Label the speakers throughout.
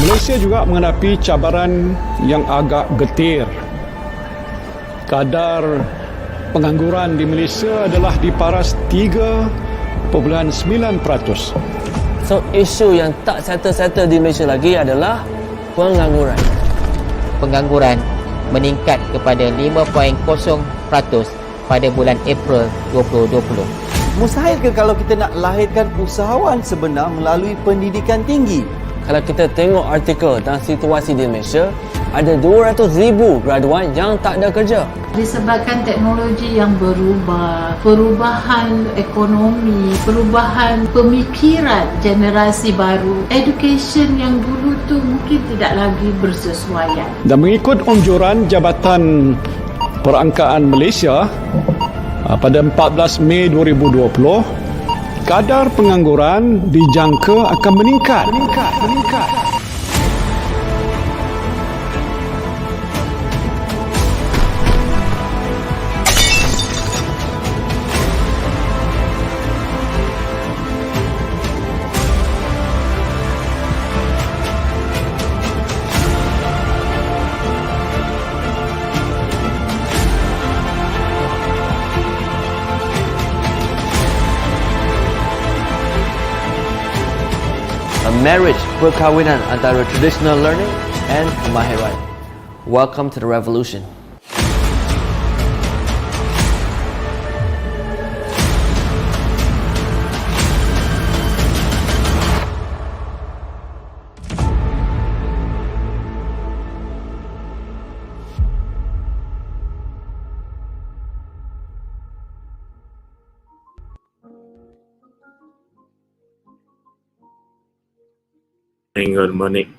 Speaker 1: Malaysia juga menghadapi cabaran yang agak getir. Kadar pengangguran di Malaysia adalah di paras 3.9%.
Speaker 2: So, isu yang tak settle-settle di Malaysia lagi adalah pengangguran.
Speaker 3: Pengangguran meningkat kepada 5.0% pada bulan April 2020.
Speaker 4: Mustahil ke kalau kita nak lahirkan usahawan sebenar melalui pendidikan tinggi?
Speaker 2: Kalau kita tengok artikel tentang situasi di Malaysia, ada 200,000 graduan yang tak ada kerja.
Speaker 5: Disebabkan teknologi yang berubah, perubahan ekonomi, perubahan pemikiran generasi baru, education yang dulu tu mungkin tidak lagi bersesuaian.
Speaker 1: Dan mengikut anjuran Jabatan Perangkaan Malaysia pada 14 Mei 2020, kadar pengangguran dijangka akan meningkat.
Speaker 2: A marriage, perkahwinan antara traditional learning and kemahiran. Welcome to the revolution.
Speaker 6: Good morning.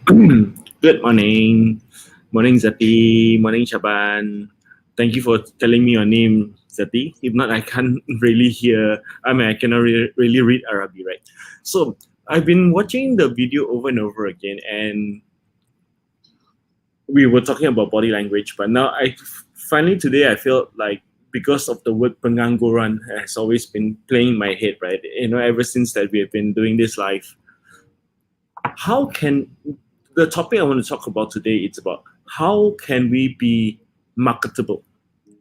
Speaker 6: Good morning. Morning, Zati. Morning, Shaban. Thank you for telling me your name, Zati. If not, I can't really hear. I cannot really read Arabic, right? So I've been watching the video over and over again, and we were talking about body language. But now, finally today, I felt like because of the word pengangguran has always been playing in my head, right? Ever since that we have been doing this live. How can the topic I want to talk about today? It's about how can we be marketable,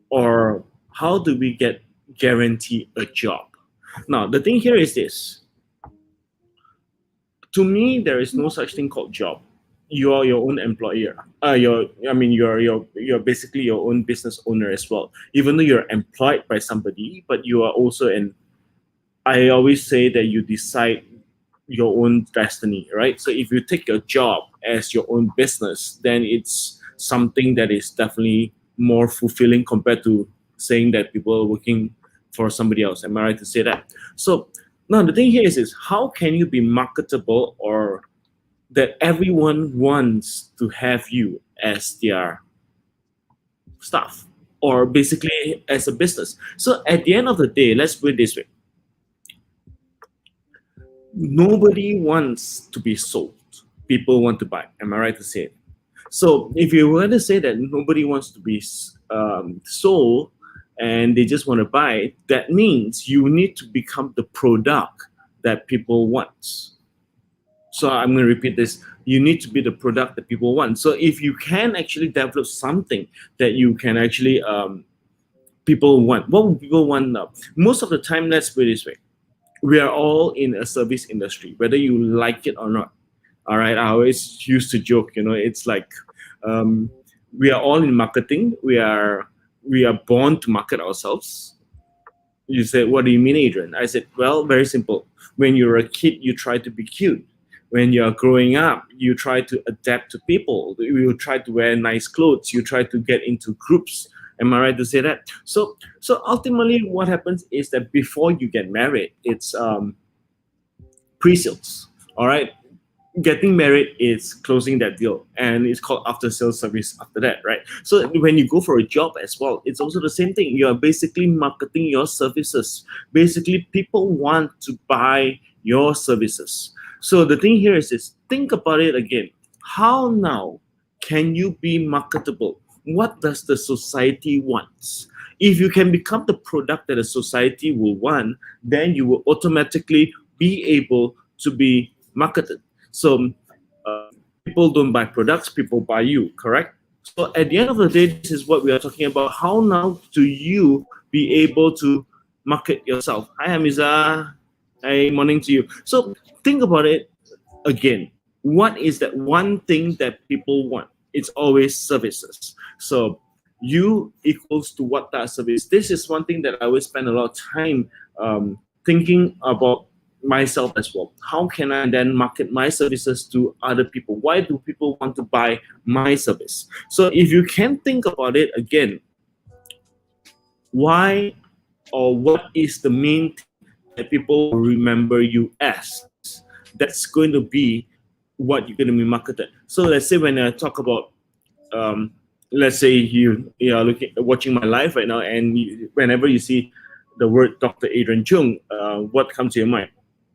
Speaker 6: or how do we get guarantee a job? Now the thing here is this: to me, there is no such thing called job. You are your own employer. You're basically your own business owner as well. Even though you're employed by somebody, but you are also I always say that you decide your own destiny, right? So if you take your job as your own business, then it's something that is definitely more fulfilling compared to saying that people are working for somebody else. Am I right to say that? So Now the thing here is how can you be marketable, or that everyone wants to have you as their staff, or basically as a business. So at the end of the day, let's put it this way: nobody wants to be sold. People want to buy. Am I right to say it? So if you were to say that nobody wants to be sold and they just want to buy, that means you need to become the product that people want. So I'm going to repeat this. You need to be the product that people want. So if you can actually develop something that you can actually people want, what would people want now? Most of the time, let's put it this way: we are all in a service industry, whether you like it or not. All right, I always used to joke, it's like we are all in marketing. We are born to market ourselves. You said, what do you mean, Adrian? I said, well, very simple. When you're a kid, you try to be cute. When you're growing up, you try to adapt to people. You try to wear nice clothes. You try to get into groups. Am I right to say that? So ultimately, what happens is that before you get married, it's pre-sales. All right, getting married is closing that deal, and it's called after sales service after that, right? So when you go for a job as well, it's also the same thing. You are basically marketing your services. Basically, people want to buy your services. So the thing here is think about it again. How now can you be marketable? What does the society want? If you can become the product that the society will want, then you will automatically be able to be marketed. So people don't buy products, people buy you, correct? So at the end of the day, this is what we are talking about. How now do you be able to market yourself? Hi, Hamiza. Hi, morning to you. So think about it again. What is that one thing that people want? It's always services. So you equals to what that service. This is one thing that I always spend a lot of time thinking about myself as well. How can I then market my services to other people? Why do people want to buy my service? So if you can think about it again, why or what is the main thing that people will remember you as? That's going to be what you're going to be marketed. So let's say when I talk about let's say you are watching my live right now, and whenever you see the word Dr. Adrian Choong, what comes to your mind?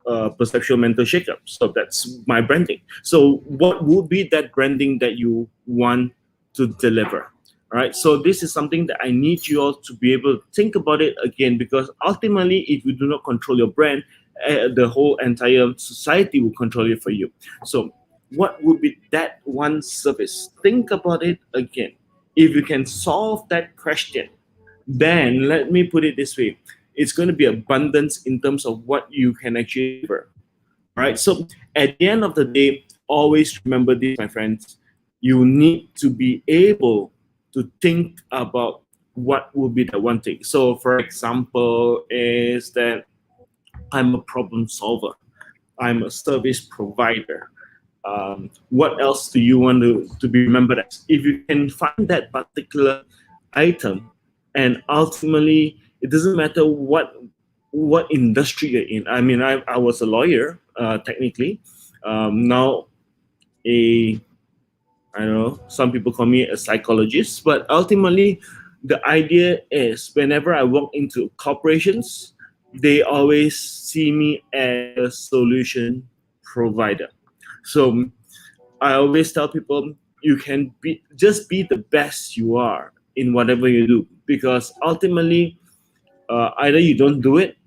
Speaker 6: Perceptual mental shakeup. So that's my branding. So what would be that branding that you want to deliver? All right. So this is something that I need you all to be able to think about it again, because ultimately, if you do not control your brand, the whole entire society will control it for you. So what would be that one service? Think about it again. If you can solve that question, then let me put it this way: it's going to be abundance in terms of what you can actually deliver. All right. So at the end of the day, always remember this, my friends. You need to be able to think about what will be the one thing. So, for example, is that I'm a problem solver. I'm a service provider. What else do you want to be remembered as? If you can find that particular item, and ultimately, it doesn't matter what industry you're in. I mean, I was a lawyer, technically. Now, I don't know, some people call me a psychologist, but ultimately, the idea is whenever I walk into corporations, they always see me as a solution provider. So I always tell people, you can just be the best you are in whatever you do, because ultimately, either you don't do it.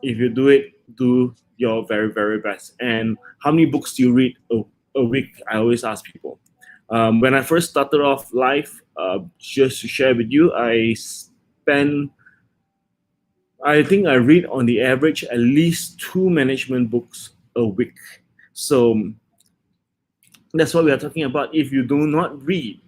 Speaker 6: If you do it, do your very, very best. And how many books do you read a week? I always ask people. When I first started off life, just to share with you, I think I read on the average at least 2 management books a week. So that's what we are talking about. If you do not read,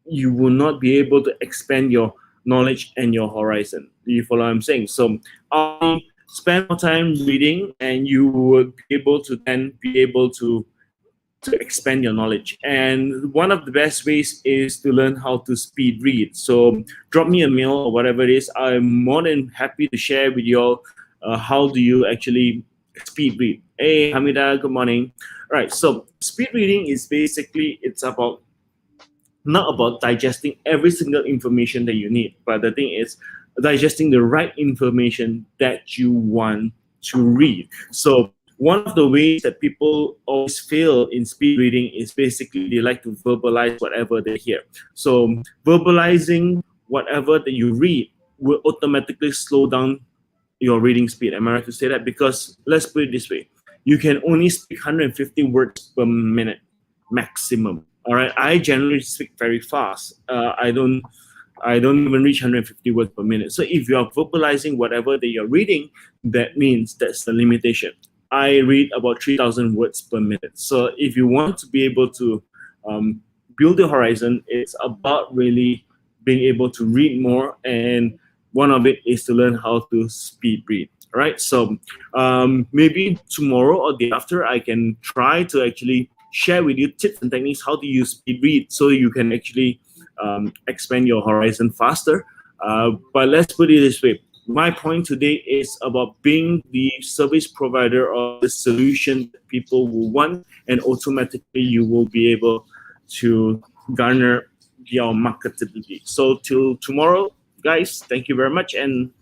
Speaker 6: you will not be able to expand your knowledge and your horizon. Do you follow what I'm saying? So I spend more time reading, and you would be able to then be able to expand your knowledge. And one of the best ways is to learn how to speed read. So drop me a mail or whatever it is. I'm more than happy to share with you all how do you actually speed read. Hey, Hamida, good morning. All right, so speed reading is basically, it's about not about digesting every single information that you need, but the thing is digesting the right information that you want to read. So one of the ways that people always fail in speed reading is basically they like to verbalize whatever they hear. So verbalizing whatever that you read will automatically slow down your reading speed. Am I right to say that? Because let's put it this way, you can only speak 150 words per minute maximum. All right, I generally speak very fast. I don't even reach 150 words per minute. So if you are verbalizing whatever that you're reading, that means that's the limitation. I read about 3,000 words per minute. So if you want to be able to build your horizon, it's about really being able to read more, and one of it is to learn how to speed read. All right, so maybe tomorrow or the day after, I can try to actually share with you tips and techniques how to use speed read so you can actually expand your horizon faster. But let's put it this way. My point today is about being the service provider of the solution that people will want, and automatically you will be able to garner your marketability. So till tomorrow, guys, thank you very much, and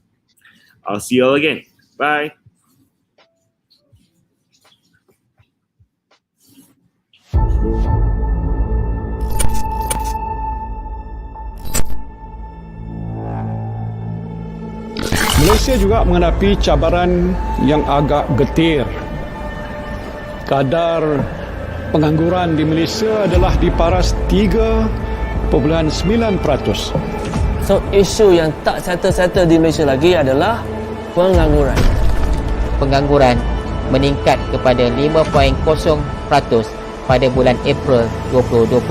Speaker 6: I'll see you all again. Bye.
Speaker 1: Malaysia juga menghadapi cabaran yang agak getir. Kadar pengangguran di Malaysia adalah di paras 3.9%.
Speaker 2: So, isu yang tak settle-settle di Malaysia lagi adalah pengangguran.
Speaker 3: Pengangguran meningkat kepada 5.0% pada bulan April 2020.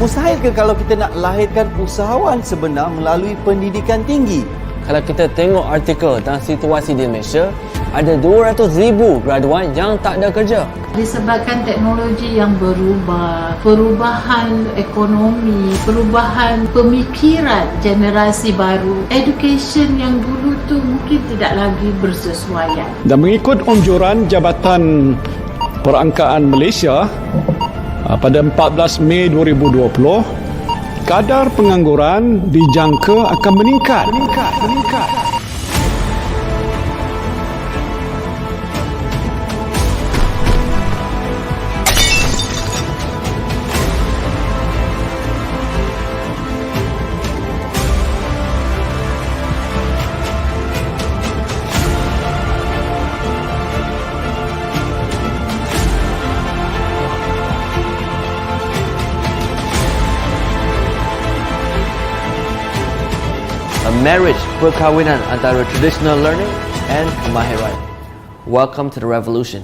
Speaker 4: Mustahil ke kalau kita nak lahirkan usahawan sebenar melalui pendidikan tinggi?
Speaker 2: Kalau kita tengok artikel tentang situasi di Malaysia, ada 200,000 graduan yang tak ada kerja.
Speaker 5: Disebabkan teknologi yang berubah, perubahan ekonomi, perubahan pemikiran generasi baru, education yang dulu tu mungkin tidak lagi bersesuaian.
Speaker 1: Dan mengikut anjuran Jabatan Perangkaan Malaysia pada 14 Mei 2020, kadar pengangguran dijangka akan meningkat.
Speaker 2: A marriage perkawinan antara traditional learning and kemahiran. Welcome to the revolution.